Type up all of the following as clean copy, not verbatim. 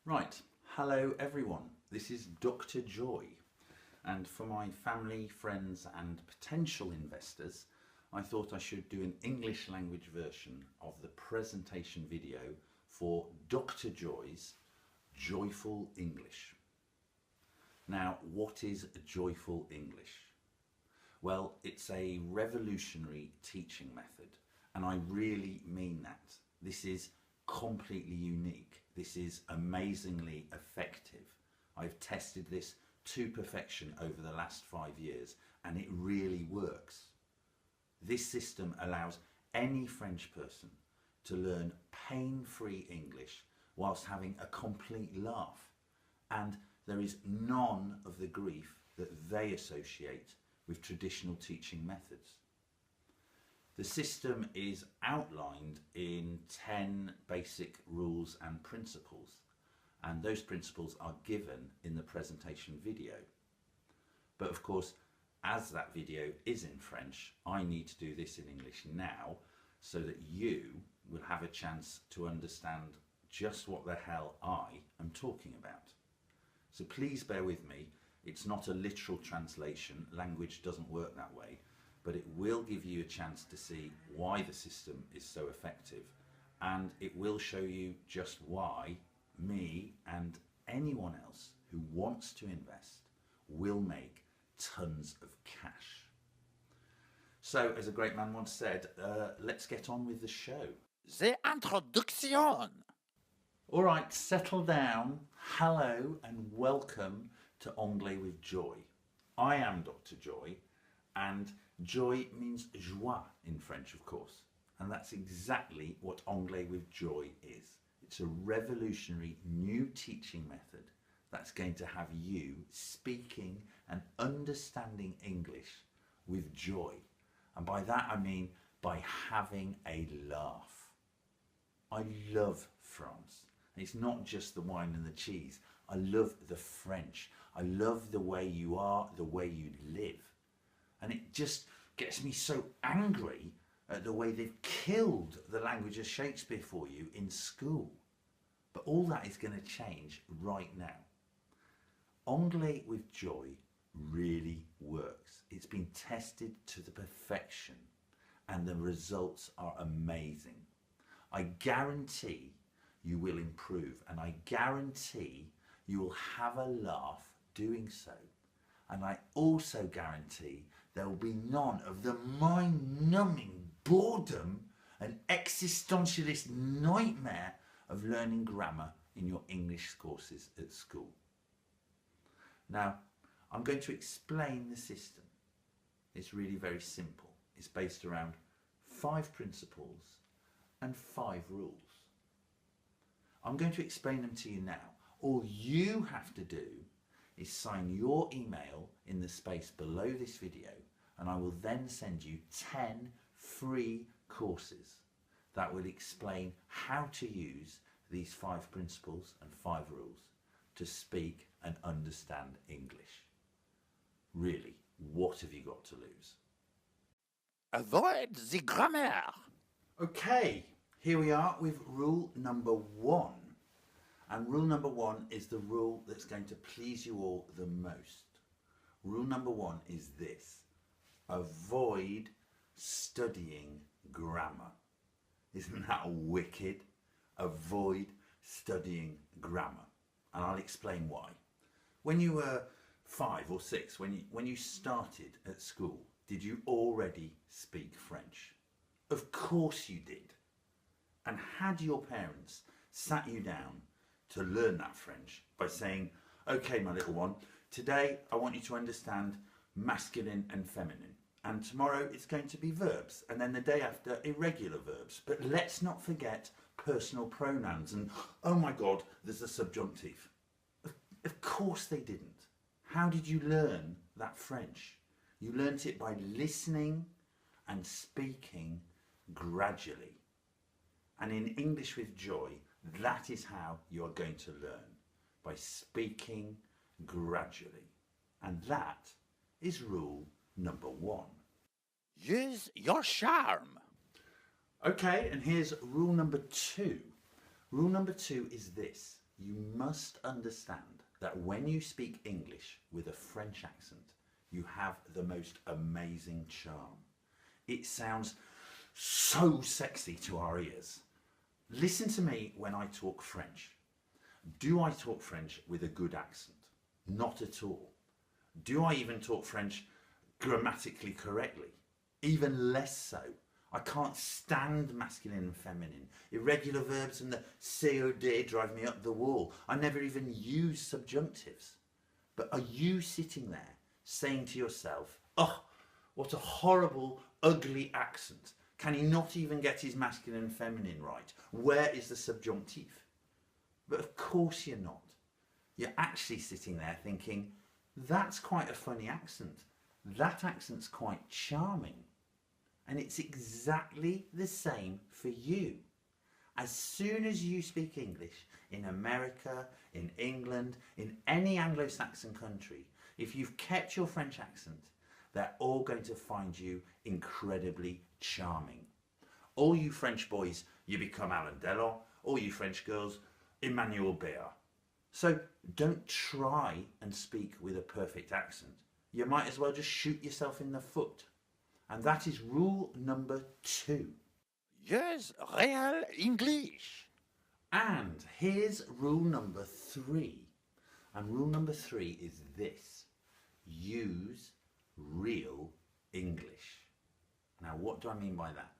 Right, hello everyone. This is Dr. Joy, and for my family, friends and potential investors, I thought I should do an English language version of the presentation video for Dr. Joy's Joyful English. Now, what is Joyful English? Well, it's a revolutionary teaching method, and I really mean that. This is completely unique. This is amazingly effective. I've tested this to perfection over the last 5 years, and it really works. This system allows any French person to learn pain-free English whilst having a complete laugh, and there is none of the grief that they associate with traditional teaching methods. The system is outlined in 10 basic rules and principles, and those principles are given in the presentation video. But of course, as that video is in French, I need to do this in English now so that you will have a chance to understand just what the hell I am talking about. So please bear with me. It's not a literal translation. Language doesn't work that way. But it will give you a chance to see why the system is so effective, and it will show you just why me and anyone else who wants to invest will make tons of cash. So, as a great man once said, let's get on with the show. The introduction. All right, settle down. Hello and welcome to Anglais with Joy. I am Dr. Joy, and joy means joie in French, of course, and that's exactly what Anglais with Joy is. It's a revolutionary new teaching method that's going to have you speaking and understanding English with joy. And by that I mean by having a laugh. I love France. It's not just the wine and the cheese. I love the French. I love the way you are, the way you live. And it just gets me so angry at the way they've killed the language of Shakespeare for you in school. But all that is going to change right now. Anglais with Joy really works. It's been tested to the perfection and the results are amazing. I guarantee you will improve, and I guarantee you will have a laugh doing so. And I also guarantee there will be none of the mind-numbing boredom and existentialist nightmare of learning grammar in your English courses at school. Now, I'm going to explain the system. It's really very simple. It's based around 5 principles and 5 rules. I'm going to explain them to you now. All you have to do is sign your email in the space below this video, and I will then send you 10 free courses that will explain how to use these 5 principles and 5 rules to speak and understand English. Really, what have you got to lose? Avoid the grammar. Okay, here we are with rule number 1. And rule number 1 is the rule that's going to please you all the most. Rule number 1 is this: avoid studying grammar. Isn't that wicked? Avoid studying grammar. And I'll explain why. When you were 5 or 6, when you started at school, did you already speak French? Of course you did. And had your parents sat you down to learn that French by saying, okay, my little one, today I want you to understand masculine and feminine, and tomorrow it's going to be verbs, and then the day after irregular verbs, but let's not forget personal pronouns, and oh my god, there's a subjunctive. Of course they didn't. How did you learn that French? You learnt it by listening and speaking gradually. And in English with Joy, that is how you are going to learn, by speaking gradually. And that is rule number 1. Use your charm. Okay, and here's rule number 2. Rule number 2 is this: you must understand that when you speak English with a French accent, you have the most amazing charm. It sounds so sexy to our ears. Listen to me when I talk French. Do I talk French with a good accent? Not at all. Do I even talk French grammatically correctly? Even less so. I can't stand masculine and feminine. Irregular verbs and the COD drive me up the wall. I never even use subjunctives. But are you sitting there saying to yourself, oh, what a horrible, ugly accent. Can he not even get his masculine and feminine right? Where is the subjunctive? But of course you're not. You're actually sitting there thinking, that's quite a funny accent. That accent's quite charming. And it's exactly the same for you. As soon as you speak English in America, in England, in any Anglo-Saxon country, if you've kept your French accent, they're all going to find you incredibly charming. All you French boys, you become Alain Delon. All you French girls, Emmanuel Béard. So don't try and speak with a perfect accent. You might as well just shoot yourself in the foot. And that is rule number 2. Use real English. And here's rule number 3. And rule number 3 is this. Use real English. Now, what do I mean by that?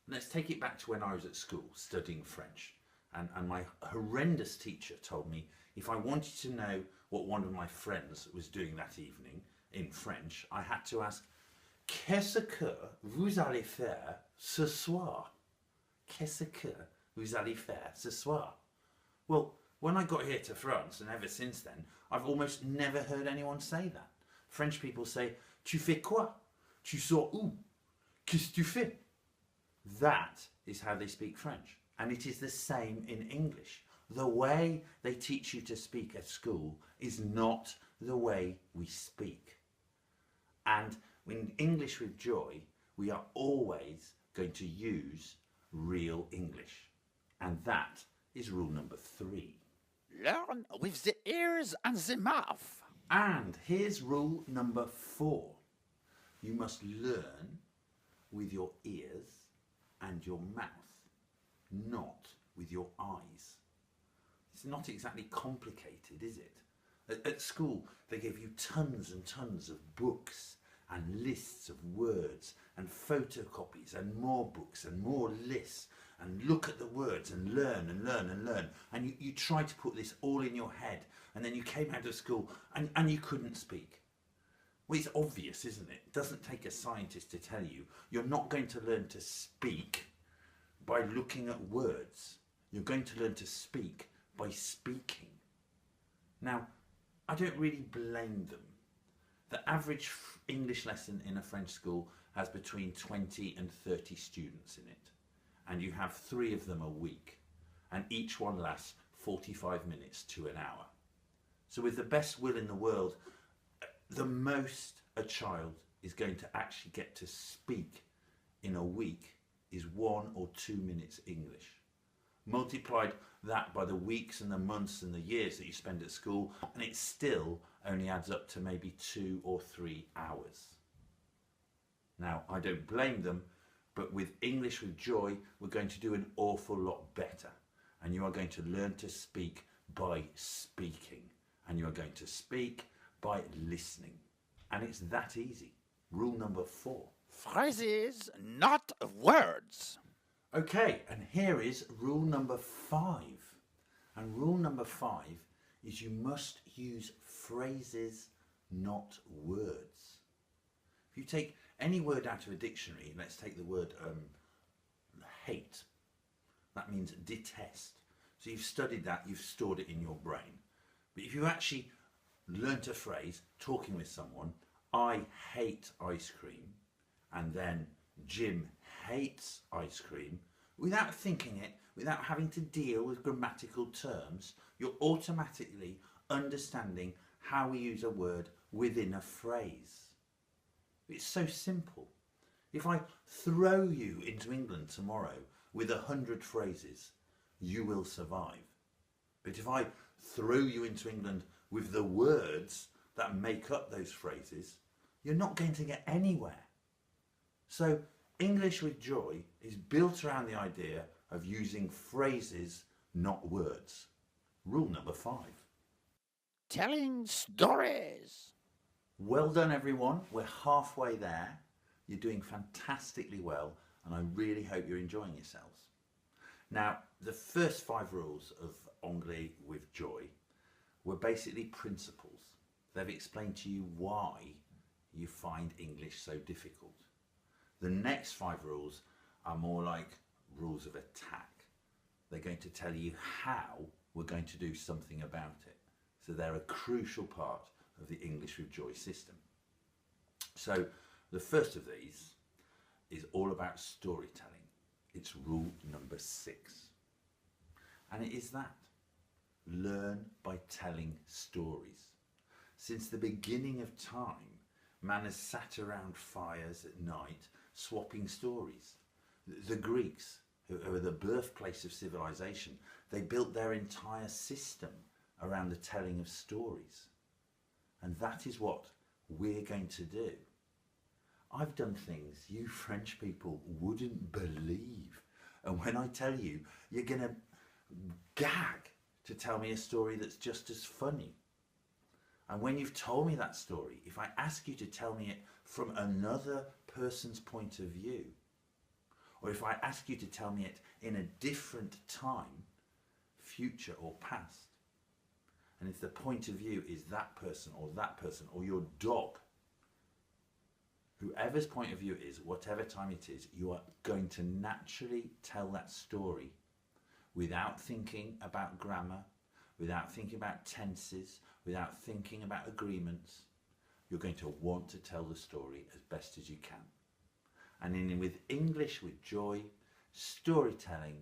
Let's take it back to when I was at school studying French. And my horrendous teacher told me if I wanted to know what one of my friends was doing that evening in French, I had to ask, Qu'est-ce que vous allez faire ce soir? Qu'est-ce que vous allez faire ce soir? Well, when I got here to France, and ever since then, I've almost never heard anyone say that. French people say, Tu fais quoi? Tu sors où? Qu'est-ce que tu fais? That is how they speak French. And it is the same in English. The way they teach you to speak at school is not the way we speak. And in English with Joy, we are always going to use real English. And that is rule number 3. Learn with the ears and the mouth. And here's rule number 4. You must learn with your ears and your mouth, not with your eyes. It's not exactly complicated, is it? At school, they give you tons and tons of books and lists of words and photocopies and more books and more lists, and look at the words and learn and learn and learn. And you try to put this all in your head, and then you came out of school and you couldn't speak. Well, it's obvious, isn't it? It doesn't take a scientist to tell you. You're not going to learn to speak by looking at words. You're going to learn to speak by speaking. Now, I don't really blame them. The average English lesson in a French school has between 20 and 30 students in it. And you have 3 of them a week. And each one lasts 45 minutes to an hour. So with the best will in the world, the most a child is going to actually get to speak in a week is 1 or 2 minutes English. Multiplied that by the weeks and the months and the years that you spend at school, and it still only adds up to maybe 2 or 3 hours. Now, I don't blame them, but with English with Joy, we're going to do an awful lot better. And you are going to learn to speak by speaking. And you are going to speak by listening. And it's that easy. Rule number 4. Phrases, not words. Okay, and here is rule number 5. And rule number 5 is you must use phrases, not words. If you take any word out of a dictionary, let's take the word hate. That means detest. So you've studied that, you've stored it in your brain. But if you actually learnt a phrase, talking with someone, I hate ice cream, and then Jim hates ice cream, without thinking it, without having to deal with grammatical terms, you're automatically understanding how we use a word within a phrase. It's so simple. If I throw you into England tomorrow with 100 phrases, you will survive. But if I throw you into England with the words that make up those phrases, you're not going to get anywhere. So English with Joy is built around the idea of using phrases, not words. Rule number 5. Telling stories. Well done, everyone. We're halfway there. You're doing fantastically well, and I really hope you're enjoying yourselves. Now, the first 5 rules of Anglais with Joy were basically principles. They've explained to you why you find English so difficult. The next 5 rules are more like rules of attack. They're going to tell you how we're going to do something about it. So they're a crucial part of the English with Joy system. So the first of these is all about storytelling. It's rule number 6. And it is that. Learn by telling stories. Since the beginning of time, man has sat around fires at night swapping stories. The Greeks, who are the birthplace of civilization, they built their entire system around the telling of stories. And that is what we're going to do. I've done things you French people wouldn't believe. And when I tell you, you're going to gag to tell me a story that's just as funny. And when you've told me that story, if I ask you to tell me it from another person's point of view, or if I ask you to tell me it in a different time, future or past, and if the point of view is that person or your dog, whoever's point of view is, whatever time it is, you are going to naturally tell that story without thinking about grammar, without thinking about tenses, without thinking about agreements. You're going to want to tell the story as best as you can. And with English with Joy, storytelling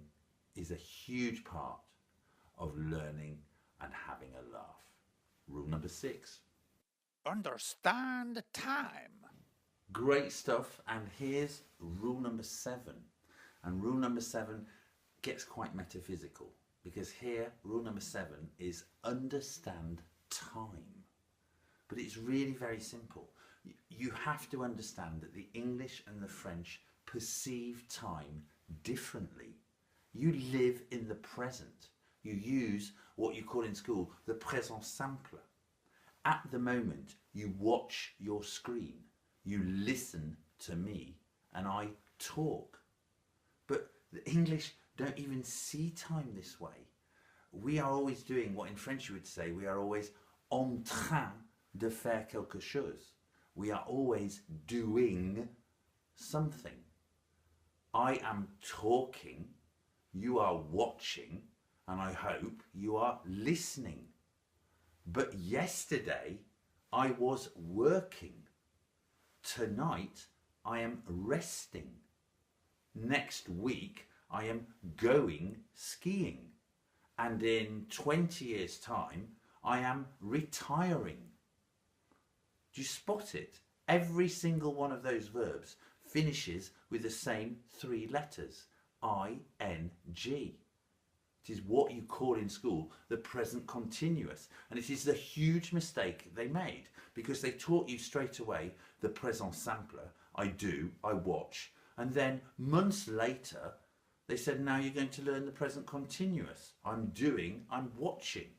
is a huge part of learning and having a laugh. Rule number 6. Understand time. Great stuff. And here's rule number 7. And rule number 7 gets quite metaphysical, because here rule number 7 is understand time. But it's really very simple. You have to understand that the English and the French perceive time differently. You live in the present. You use what you call in school the présent simple. At the moment, you watch your screen, you listen to me, and I talk. But the English don't even see time this way. We are always doing what in French you would say, we are always en train de faire quelque chose. We are always doing something. I am talking, you are watching, and I hope you are listening. But yesterday I was working. Tonight I am resting. Next week I am going skiing. And in 20 years' time I am retiring. Do you spot it? Every single one of those verbs finishes with the same 3 letters, ing. It is what you call in school the present continuous. And it is the huge mistake they made, because they taught you straight away the présent simple, I do, I watch. And then months later, they said, now you're going to learn the present continuous. I'm doing, I'm watching.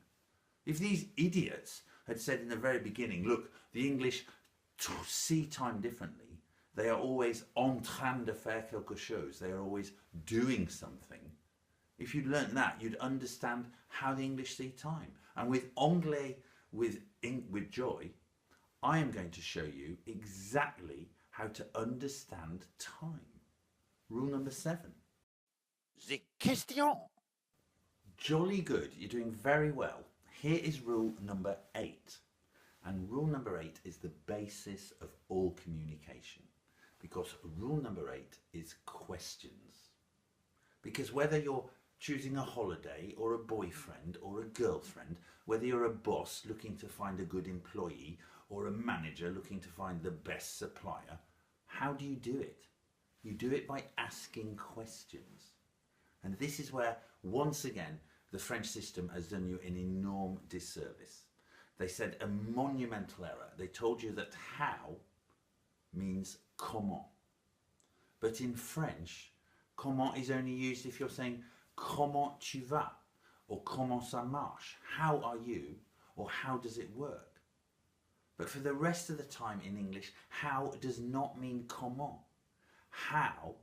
If these idiots had said in the very beginning, look, the English see time differently. They are always en train de faire quelque chose. They are always doing something. If you'd learnt that, you'd understand how the English see time. And with Anglais with Joy, I am going to show you exactly how to understand time. Rule number 7. The question. Jolly good. You're doing very well. Here is rule number 8. And rule number 8 is the basis of all communication. Because rule number 8 is questions. Because whether you're choosing a holiday or a boyfriend or a girlfriend, whether you're a boss looking to find a good employee or a manager looking to find the best supplier, how do you do it? You do it by asking questions. And this is where, once again, the French system has done you an enormous disservice. They said a monumental error. They told you that how means comment. But in French, comment is only used if you're saying comment tu vas or comment ça marche. How are you or how does it work? But for the rest of the time in English, how does not mean comment. How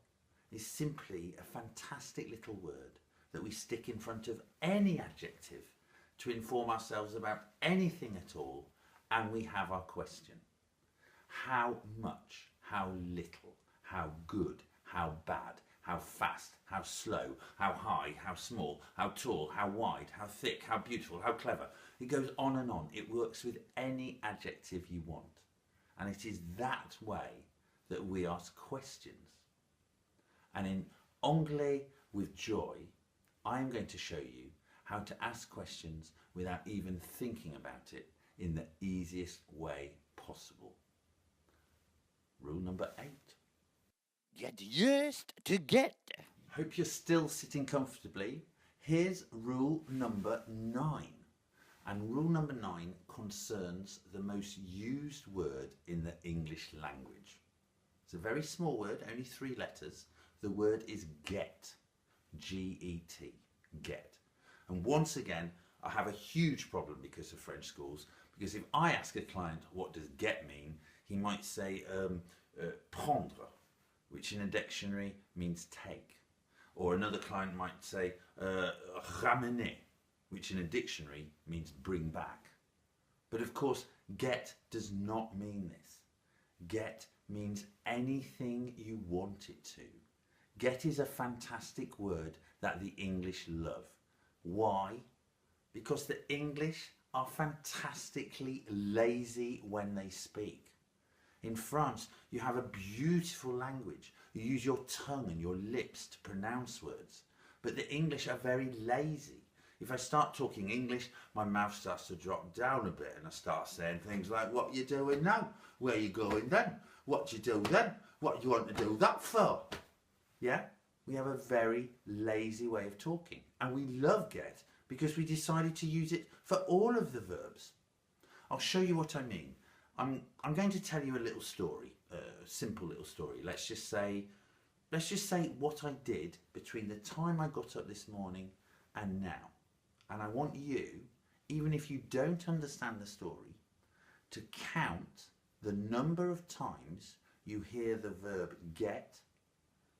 is simply a fantastic little word that we stick in front of any adjective to inform ourselves about anything at all, and we have our question. How much, how little, how good, how bad, how fast, how slow, how high, how small, how tall, how wide, how thick, how beautiful, how clever. It goes on and on. It works with any adjective you want. And it is that way that we ask questions. And in Anglais with Joy, I am going to show you how to ask questions without even thinking about it in the easiest way possible. Rule number 8. Get used to get. Hope you're still sitting comfortably. Here's rule number 9. And rule number 9 concerns the most used word in the English language. It's a very small word, only 3 letters. The word is get. G-E-T. Get. And once again, I have a huge problem because of French schools, because if I ask a client what does get mean, he might say prendre, which in a dictionary means take. Or another client might say ramener, which in a dictionary means bring back. But of course, get does not mean this. Get means anything you want it to. Get is a fantastic word that the English love. Why? Because the English are fantastically lazy when they speak. In France, you have a beautiful language. You use your tongue and your lips to pronounce words. But the English are very lazy. If I start talking English, my mouth starts to drop down a bit and I start saying things like, what you doing now? Where you going then? What you do then? What you want to do that for? Yeah? We have a very lazy way of talking. And we love get because we decided to use it for all of the verbs. I'll show you what I mean. I'm going to tell you a little story, a simple little story. Let's just say what I did between the time I got up this morning and now. And I want you, even if you don't understand the story, to count the number of times you hear the verb get,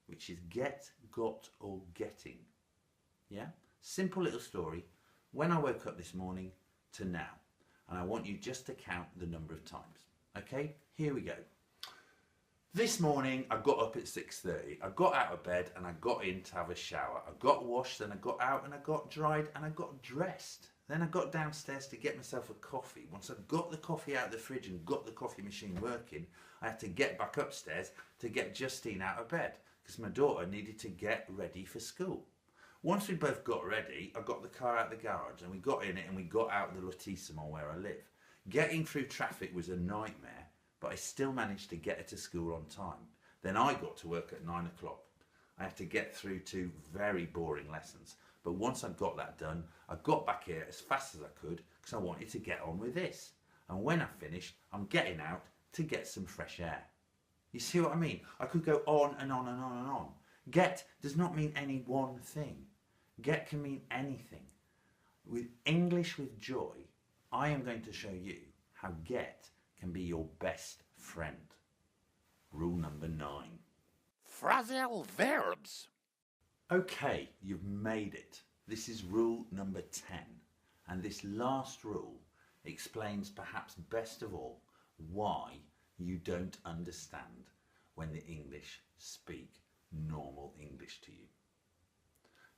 which is get, got, or getting. Yeah? Simple little story. When I woke up this morning to now. And I want you just to count the number of times. Okay? Here we go. This morning I got up at 6:30. I got out of bed and I got in to have a shower. I got washed, then I got out and I got dried and I got dressed. Then I got downstairs to get myself a coffee. Once I got the coffee out of the fridge and got the coffee machine working, I had to get back upstairs to get Justine out of bed because my daughter needed to get ready for school. Once we both got ready, I got the car out the garage and we got in it and we got out the lotissement where I live. Getting through traffic was a nightmare, but I still managed to get her to school on time. Then I got to work at 9 o'clock. I had to get through 2 very boring lessons. But once I got that done, I got back here as fast as I could because I wanted to get on with this. And when I finished, I'm getting out to get some fresh air. You see what I mean? I could go on and on and on and on. Get does not mean any one thing. Get can mean anything. With English with Joy, I am going to show you how get can be your best friend. Rule number 9. Phrasal verbs. Okay, you've made it. This is rule number 10. And this last rule explains perhaps best of all why you don't understand when the English speak normal English to you.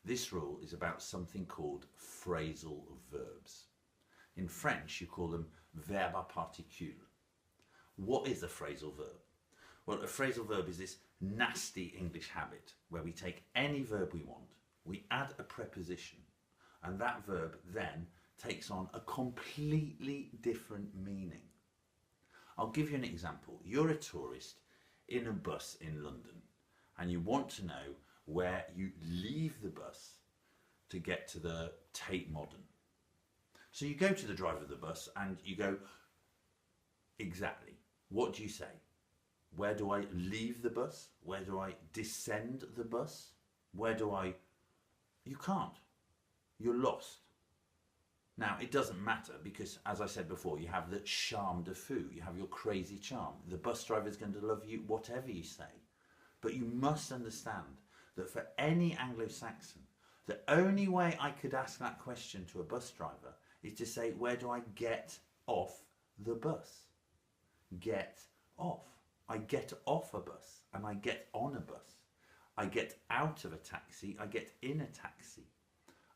This rule is about something called phrasal verbs. In French, you call them verbe à particule. What is a phrasal verb? Well, a phrasal verb is this nasty English habit where we take any verb we want, we add a preposition, and that verb then takes on a completely different meaning. I'll give you an example. You're a tourist in a bus in London and you want to know where you leave the bus to get to the Tate Modern. So you go to the driver of the bus and you go, exactly, what do you say? Where do I leave the bus? Where do I descend the bus? Where do I... You can't. You're lost. Now, it doesn't matter because, as I said before, you have the charme de fou. You have your crazy charm. The bus driver is going to love you whatever you say. But you must understand that for any Anglo-Saxon, the only way I could ask that question to a bus driver is to say, where do I get off the bus? Get off. I get off a bus and I get on a bus. I get out of a taxi, I get in a taxi.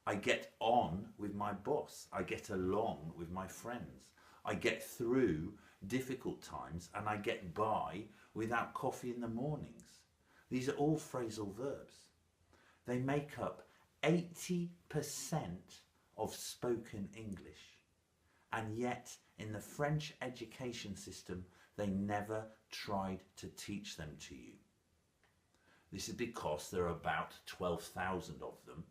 I get on with my boss. I get along with my friends. I get through difficult times and I get by without coffee in the mornings. These are all phrasal verbs. They make up 80% of spoken English. And yet, in the French education system, they never tried to teach them to you. This is because there are about 12,000 of them,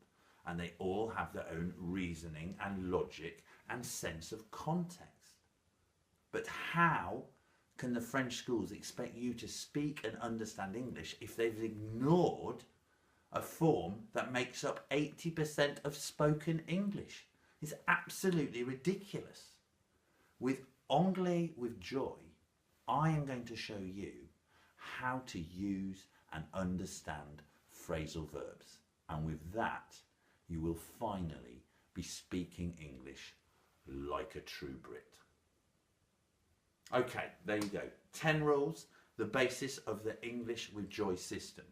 and they all have their own reasoning and logic and sense of context. But how can the French schools expect you to speak and understand English if they've ignored a form that makes up 80% of spoken English? It's absolutely ridiculous. With Anglais with Joy, I am going to show you how to use and understand phrasal verbs. And with that, you will finally be speaking English like a true Brit. Okay, there you go. 10 rules, the basis of the English with Joy system.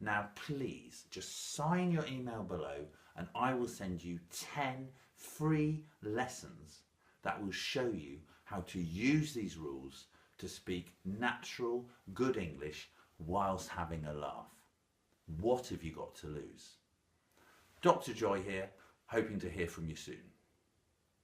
Now, please just sign your email below and I will send you 10 free lessons that will show you how to use these rules to speak natural, good English whilst having a laugh. What have you got to lose? Dr. Joy here, hoping to hear from you soon.